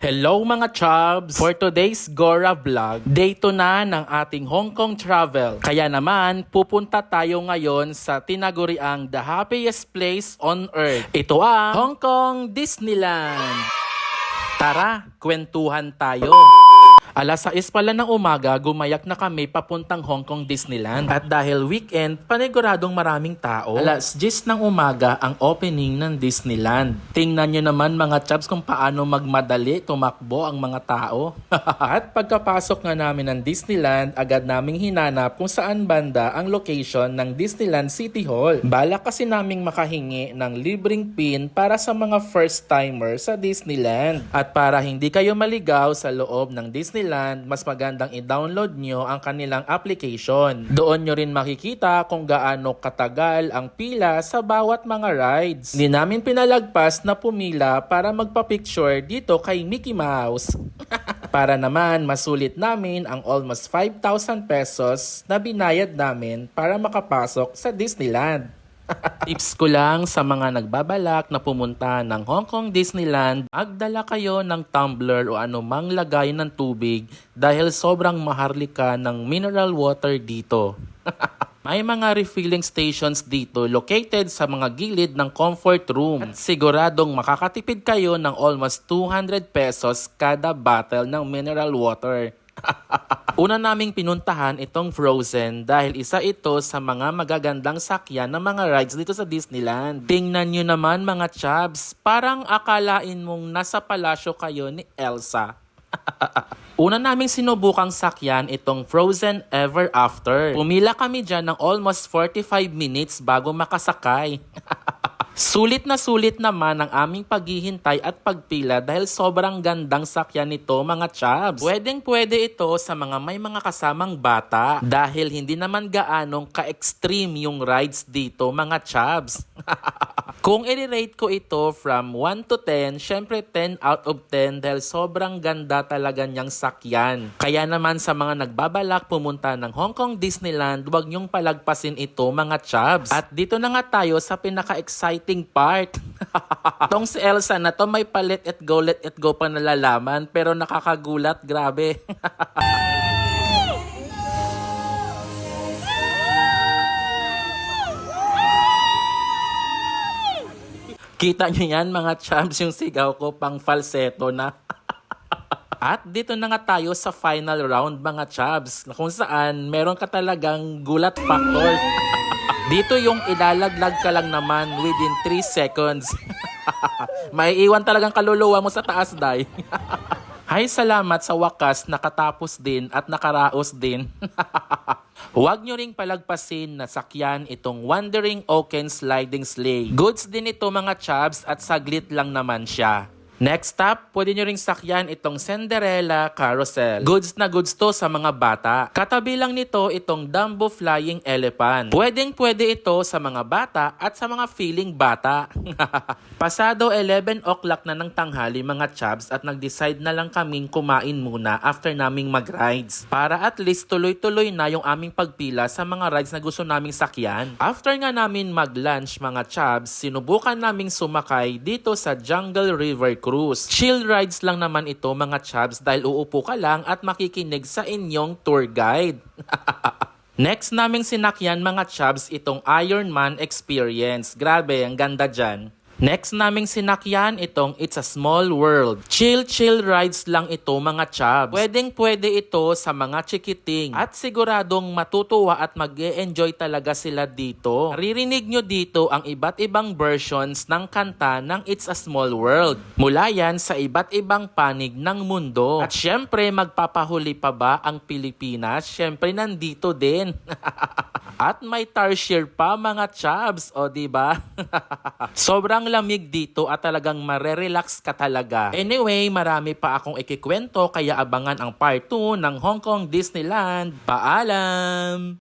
Hello mga chubs! For today's Gora vlog, day 2 na ng ating Hong Kong travel. Kaya naman, pupunta tayo ngayon sa tinaguriang the happiest place on earth. Ito ang Hong Kong Disneyland. Tara, kwentuhan tayo. Alas 6 pala ng umaga, gumayak na kami papuntang Hong Kong Disneyland. At dahil weekend, paniguradong maraming tao. Alas 10 ng umaga ang opening ng Disneyland. Tingnan nyo naman mga chubs kung paano magmadali tumakbo ang mga tao. At pagkapasok nga namin ng Disneyland, agad naming hinanap kung saan banda ang location ng Disneyland City Hall. Balak kasi naming makahingi ng libreng pin para sa mga first timer sa Disneyland. At para hindi kayo maligaw sa loob ng Disneyland, mas magandang i-download nyo ang kanilang application. Doon nyo rin makikita kung gaano katagal ang pila sa bawat mga rides. Hindi namin pinalagpas na pumila para magpa-picture dito kay Mickey Mouse. Para naman masulit namin ang almost 5,000 pesos na binayad namin para makapasok sa Disneyland. Tips ko lang sa mga nagbabalak na pumunta ng Hong Kong Disneyland, magdala kayo ng tumbler o anumang lagay ng tubig dahil sobrang maharlika ng mineral water dito. May mga refilling stations dito located sa mga gilid ng comfort room. At siguradong makakatipid kayo ng almost 200 pesos kada bottle ng mineral water. Una naming pinuntahan itong Frozen dahil isa ito sa mga magagandang sakyan ng mga rides dito sa Disneyland. Tingnan nyo naman mga chubs, parang akalain mong nasa palasyo kayo ni Elsa. Una naming sinubukang sakyan itong Frozen Ever After. Pumila kami dyan ng almost 45 minutes bago makasakay. Sulit naman ang aming paghihintay at pagpila dahil sobrang gandang sakyan nito mga chubs. Pwedeng-pwede ito sa mga may mga kasamang bata dahil hindi naman gaanong ka-extreme yung rides dito mga chubs. Kung i-rate ko ito from 1 to 10, syempre 10 out of 10 dahil sobrang ganda talaga niyang sakyan. Kaya naman sa mga nagbabalak pumunta ng Hong Kong Disneyland, huwag niyong palagpasin ito mga chubs. At dito na nga tayo sa pinaka-exciting part. Itong si Elsa na to may pa let it go pa nalalaman pero nakakagulat, grabe. Kita nyo yan mga chubs, yung sigaw ko pang falsetto na. At dito na nga tayo sa final round mga chubs, kung saan meron ka talagang gulat factor. Dito yung ilalaglag ka lang naman within 3 seconds. May iwan talagang kaluluwa mo sa taas, day. Hay, salamat sa wakas, nakatapos din at nakaraos din. Huwag nyo ring palagpasin na sakyan itong Wandering Oaken Sliding Sleigh. Goods din ito mga chubs at saglit lang naman siya. Next stop, pwede nyo ring sakyan itong Cinderella Carousel. Goods na goods to sa mga bata. Katabi lang nito itong Dumbo Flying Elephant. Pwedeng-pwede ito sa mga bata at sa mga feeling bata. Pasado 11 o'clock na ng tanghali mga chubs at nag-decide na lang kaming kumain muna after naming mag-rides. Para at least tuloy-tuloy na yung aming pagpila sa mga rides na gusto naming sakyan. After nga namin mag-lunch mga chubs, sinubukan naming sumakay dito sa Jungle River Cruise. Chill rides lang naman ito mga chubs dahil uupo ka lang at makikinig sa inyong tour guide. Next naming sinakyan mga chubs itong Iron Man Experience. Grabe, ang ganda dyan. Next naming sinakyan itong It's a Small World. Chill rides lang ito mga chubs. Pwedeng-pwede ito sa mga chikiting. At siguradong matutuwa at mag-e-enjoy talaga sila dito. Naririnig nyo dito ang iba't ibang versions ng kanta ng It's a Small World. Mula yan sa iba't ibang panig ng mundo. At syempre magpapahuli pa ba ang Pilipinas? Syempre nandito din. At may tarsier pa mga chubs, o diba? Sobrang lamig dito at talagang marerelax ka talaga. Anyway, marami pa akong ikikwento kaya abangan ang part 2 ng Hong Kong Disneyland. Paalam!